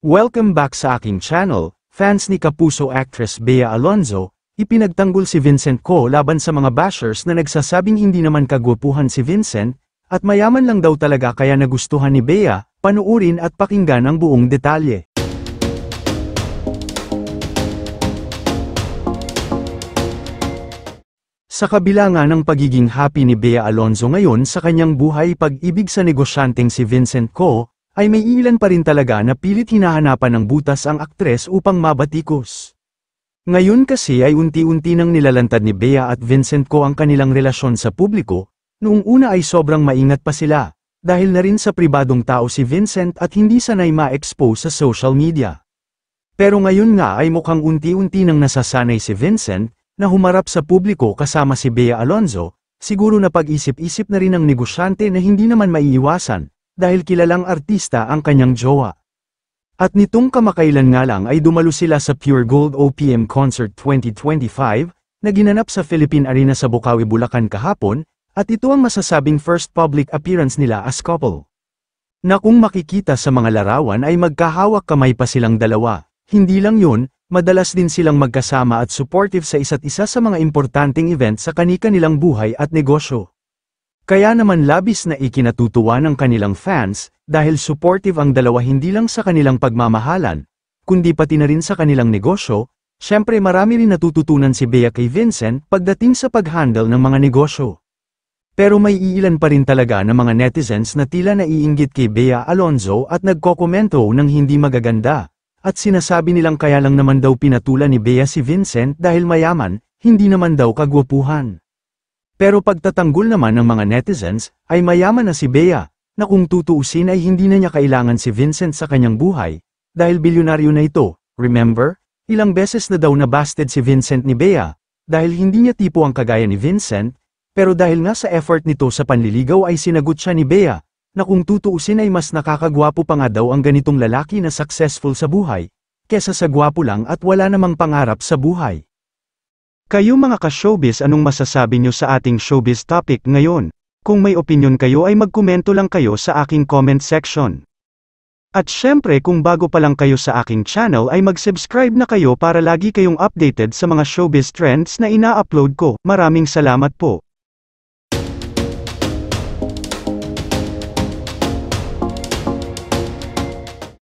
Welcome back sa aking channel. Fans ni Kapuso actress Bea Alonzo, ipinagtanggol si Vincent Co laban sa mga bashers na nagsasabing hindi naman kagwapuhan si Vincent, at mayaman lang daw talaga kaya nagustuhan ni Bea. Panuurin at pakinggan ang buong detalye. Sa kabila nga ng pagiging happy ni Bea Alonzo ngayon sa kanyang buhay pag-ibig sa negosyanteng si Vincent Co, ay may ilan pa rin talaga na pilit hinahanapan ng butas ang aktres upang mabatikos. Ngayon kasi ay unti-unti nang nilalantad ni Bea at Vincent Co ang kanilang relasyon sa publiko. Noong una ay sobrang maingat pa sila, dahil na rin sa pribadong tao si Vincent at hindi sanay ma-expose sa social media. Pero ngayon nga ay mukhang unti-unti nang nasasanay si Vincent, na humarap sa publiko kasama si Bea Alonzo, siguro na pag-isip-isip na rin ng negosyante na hindi naman maiiwasan, dahil kilalang artista ang kanyang jowa. At nitong kamakailan nga lang ay dumalo sila sa Pure Gold OPM Concert 2025, na ginanap sa Philippine Arena sa Bocaue, Bulacan kahapon, at ito ang masasabing first public appearance nila as couple. Na kung makikita sa mga larawan ay magkahawak kamay pa silang dalawa. Hindi lang yun, madalas din silang magkasama at supportive sa isa't isa sa mga importanteng event sa kani-kanilang buhay at negosyo. Kaya naman labis na ikinatutuwa ng kanilang fans, dahil supportive ang dalawa hindi lang sa kanilang pagmamahalan, kundi pati na rin sa kanilang negosyo. Syempre marami rin natututunan si Bea kay Vincent pagdating sa pag-handle ng mga negosyo. Pero may iilan pa rin talaga na mga netizens na tila naiinggit kay Bea Alonzo at nagkokomento ng hindi magaganda, at sinasabi nilang kaya lang naman daw pinatulan ni Bea si Vincent dahil mayaman, hindi naman daw kagwapuhan. Pero pagtatanggol naman ng mga netizens, ay mayaman na si Bea, na kung tutuusin ay hindi na niya kailangan si Vincent sa kanyang buhay, dahil bilyonaryo na ito. Remember, ilang beses na daw nabasted si Vincent ni Bea, dahil hindi niya tipo ang kagaya ni Vincent, pero dahil nga sa effort nito sa panliligaw ay sinagot siya ni Bea, na kung tutuusin ay mas nakakagwapo pa nga daw ang ganitong lalaki na successful sa buhay, kesa sa gwapo lang at wala namang pangarap sa buhay. Kayo mga ka-showbiz, anong masasabi nyo sa ating showbiz topic ngayon? Kung may opinion kayo ay magkomento lang kayo sa aking comment section. At syempre kung bago pa lang kayo sa aking channel ay mag-subscribe na kayo para lagi kayong updated sa mga showbiz trends na ina-upload ko. Maraming salamat po.